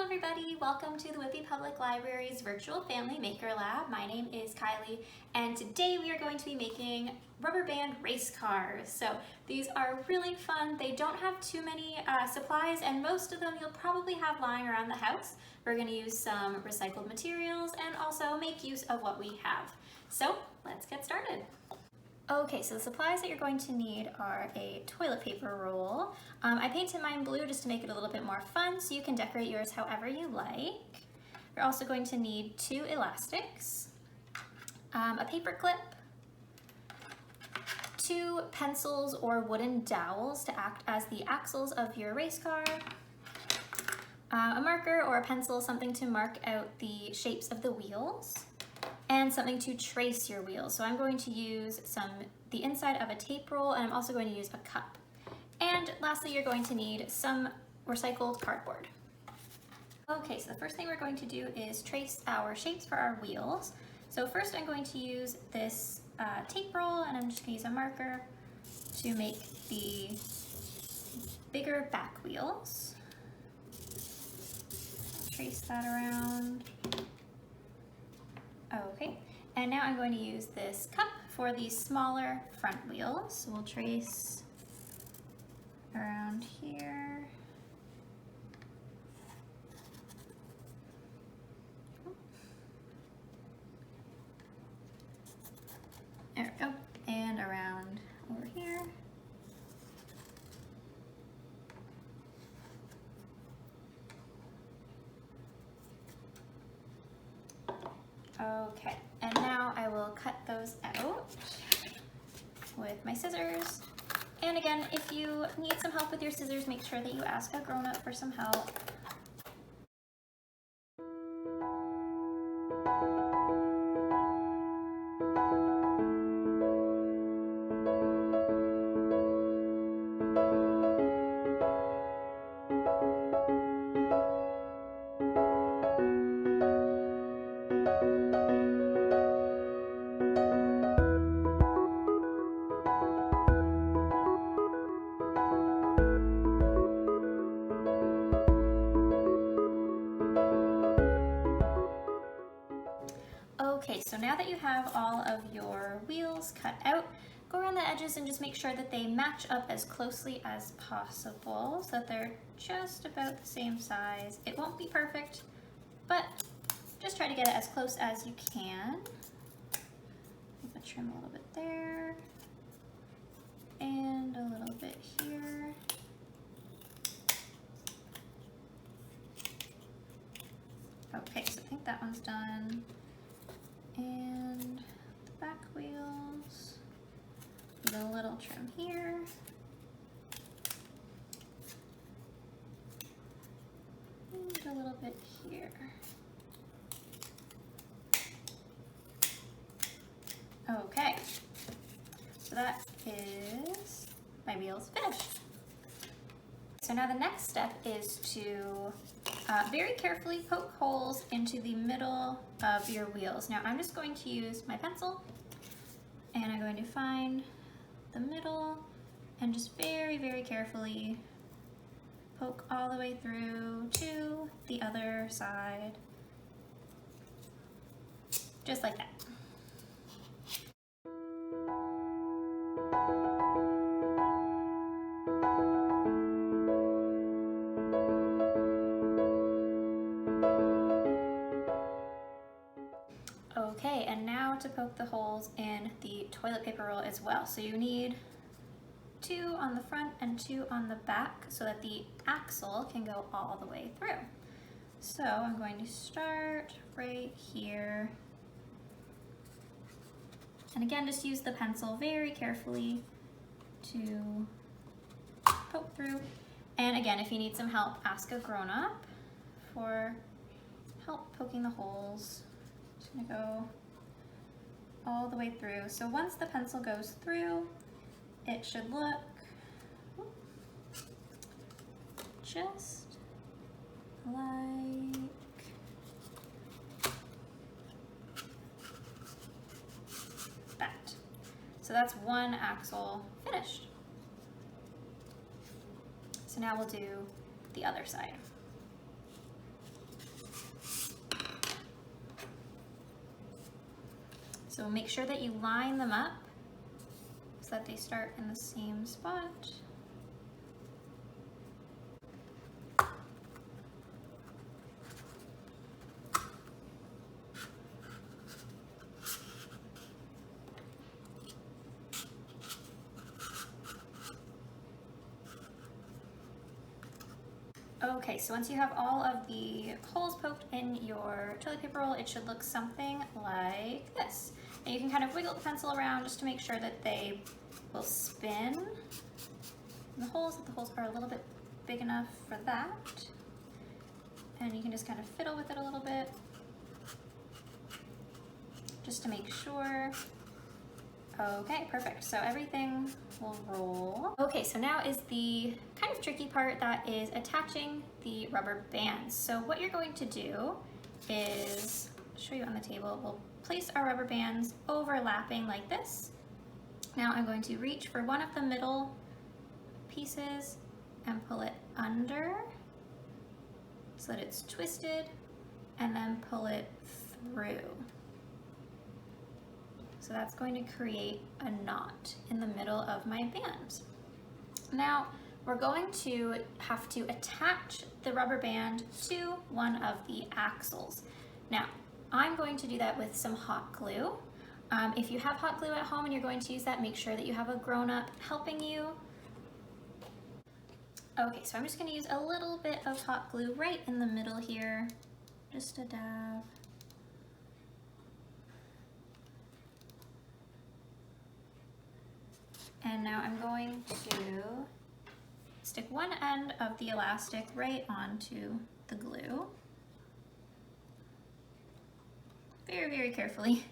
everybody, welcome to the Whitby Public Library's virtual family Maker Lab. My name is Kylie and today we are going to be making rubber band race cars. So these are really fun. They don't have too many supplies and most of them you'll probably have lying around the house. We're going to use some recycled materials and also make use of what we have. So let's get started. Okay, so the supplies that you're going to need are a toilet paper roll. I painted mine blue just to make it a little bit more fun, so you can decorate yours however you like. You're also going to need 2 elastics, a paper clip, 2 pencils or wooden dowels to act as the axles of your race car, a marker or a pencil, something to mark out the shapes of the wheels, and something to trace your wheels. So I'm going to use the inside of a tape roll, and I'm also going to use a cup. And lastly, you're going to need some recycled cardboard. Okay, so the first thing we're going to do is trace our shapes for our wheels. So first I'm going to use this tape roll, and I'm just going to use a marker to make the bigger back wheels. Trace that around. Okay, and now I'm going to use this cup for the smaller front wheels. So we'll trace around here. There we go, and around over here. Okay, and now I will cut those out with my scissors. And again, if you need some help with your scissors, make sure that you ask a grown-up for some help. Okay, so now that you have all of your wheels cut out, go around the edges and just make sure that they match up as closely as possible so that they're just about the same size. It won't be perfect, but just try to get it as close as you can. I'm gonna trim a little bit there and a little bit here. Okay, so I think that one's done. And the back wheels, a little trim here. And a little bit here. Okay, so that is my wheels finished. So now the next step is to very carefully poke holes into the middle of your wheels. Now I'm just going to use my pencil and I'm going to find the middle and just very, very carefully poke all the way through to the other side, just like that. Okay, and now to poke the holes in the toilet paper roll as well. So you need 2 on the front and 2 on the back so that the axle can go all the way through. So I'm going to start right here. And again, just use the pencil very carefully to poke through. And again, if you need some help, ask a grown-up for help poking the holes. Just gonna go all the way through. So once the pencil goes through, it should look just like that. So that's one axle finished. So now we'll do the other side. So make sure that you line them up so that they start in the same spot. Okay, so once you have all of the holes poked in your toilet paper roll, it should look something like this. And you can kind of wiggle the pencil around just to make sure that they will spin. And the holes are a little bit big enough for that. And you can just kind of fiddle with it a little bit just to make sure. Okay, perfect. So everything will roll. Okay, so now is the kind of tricky part, that is attaching the rubber bands. So what you're going to do is, show you on the table, we'll place our rubber bands overlapping like this. Now I'm going to reach for one of the middle pieces and pull it under so that it's twisted, and then pull it through. So that's going to create a knot in the middle of my band. Now we're going to have to attach the rubber band to one of the axles. Now I'm going to do that with some hot glue. If you have hot glue at home and you're going to use that, make sure that you have a grown-up helping you. Okay, so I'm just going to use a little bit of hot glue right in the middle here, just a dab. And now I'm going to stick one end of the elastic right onto the glue. Very, very carefully.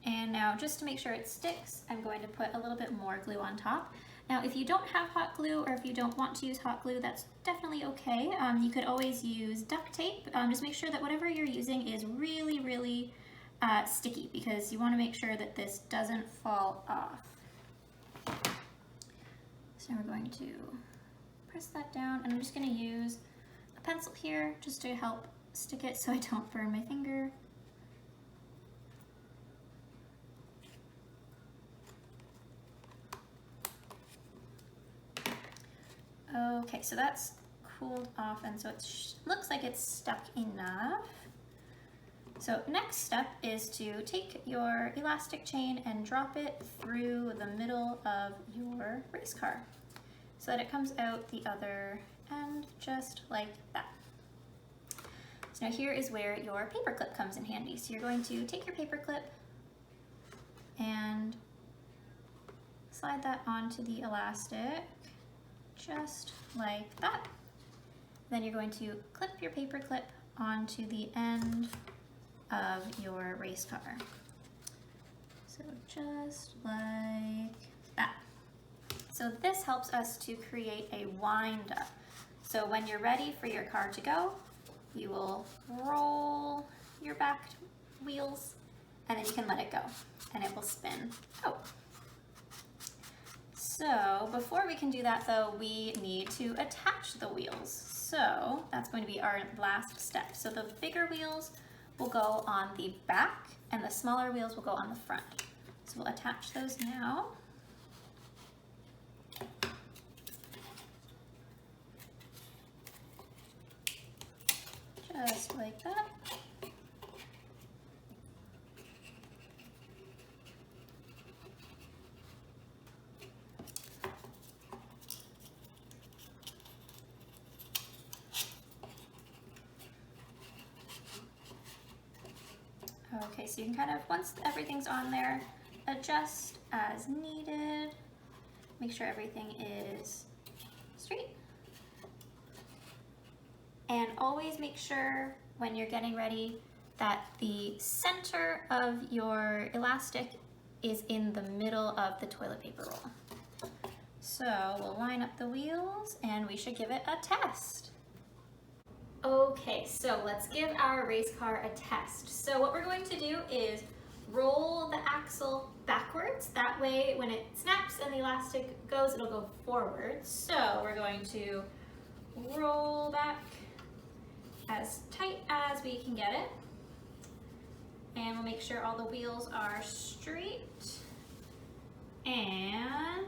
And now just to make sure it sticks, I'm going to put a little bit more glue on top. Now if you don't have hot glue, or if you don't want to use hot glue, that's definitely okay. You could always use duct tape. Just make sure that whatever you're using is really, really sticky, because you want to make sure that this doesn't fall off. So now we're going to press that down, and I'm just going to use a pencil here just to help stick it so I don't burn my finger. Okay, so that's cooled off, and so it looks like it's stuck enough. So next step is to take your elastic chain and drop it through the middle of your race car so that it comes out the other end, just like that. So now here is where your paper clip comes in handy. So you're going to take your paper clip and slide that onto the elastic, just like that. Then you're going to clip your paper clip onto the end of your race car. So just like that. So this helps us to create a wind up. So when you're ready for your car to go, you will roll your back wheels, and then you can let it go and it will spin out. So before we can do that though, we need to attach the wheels. So that's going to be our last step. So the bigger wheels will go on the back and the smaller wheels will go on the front. So we'll attach those now. Just like that. Okay, so you can kind of, once everything's on there, adjust as needed. Make sure everything is straight. And always make sure when you're getting ready that the center of your elastic is in the middle of the toilet paper roll. So we'll line up the wheels and we should give it a test. Okay, so let's give our race car a test. So what we're going to do is roll the axle backwards. That way when it snaps and the elastic goes, it'll go forward. So we're going to roll back as tight as we can get it. And we'll make sure all the wheels are straight. And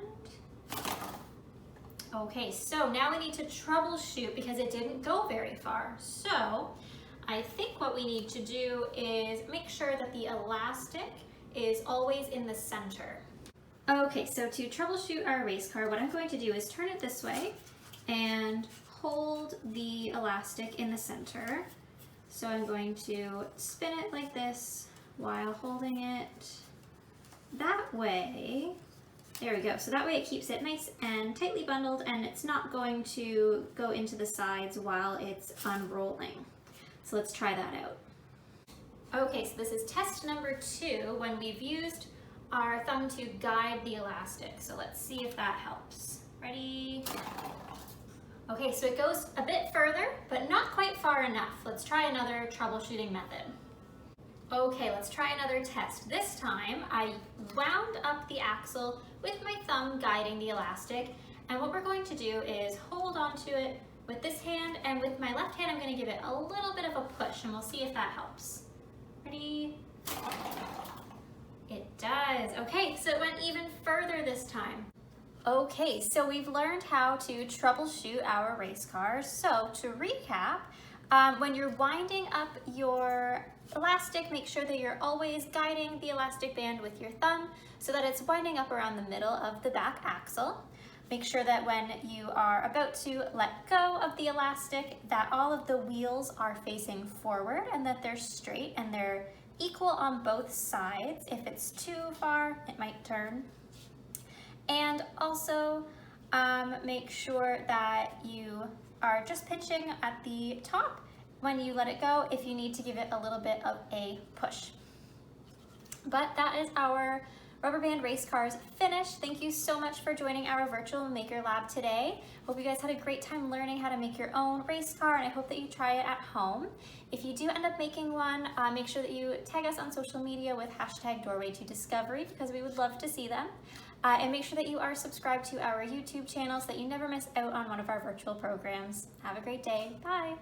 okay, so now we need to troubleshoot because it didn't go very far. So I think what we need to do is make sure that the elastic is always in the center. Okay, so to troubleshoot our race car, what I'm going to do is turn it this way and hold the elastic in the center. So I'm going to spin it like this while holding it that way. There we go. So that way it keeps it nice and tightly bundled and it's not going to go into the sides while it's unrolling. So let's try that out. Okay, so this is test number 2 when we've used our thumb to guide the elastic. So let's see if that helps. Ready? Okay, so it goes a bit further, but not quite far enough. Let's try another troubleshooting method. Okay, let's try another test. This time, I wound up the axle with my thumb guiding the elastic, and what we're going to do is hold onto it with this hand, and with my left hand, I'm going to give it a little bit of a push, and we'll see if that helps. Ready? It does. Okay, so it went even further this time. Okay, so we've learned how to troubleshoot our race cars. So to recap, when you're winding up your elastic, make sure that you're always guiding the elastic band with your thumb so that it's winding up around the middle of the back axle. Make sure that when you are about to let go of the elastic, that all of the wheels are facing forward and that they're straight and they're equal on both sides. If it's too far, it might turn. And also make sure that you are just pinching at the top when you let it go if you need to give it a little bit of a push. But that is our rubber band race cars finished. Thank you so much for joining our virtual Maker Lab today. Hope you guys had a great time learning how to make your own race car, and I hope that you try it at home. If you do end up making one, make sure that you tag us on social media with #DoorwayToDiscovery because we would love to see them. And make sure that you are subscribed to our YouTube channel so that you never miss out on one of our virtual programs. Have a great day. Bye.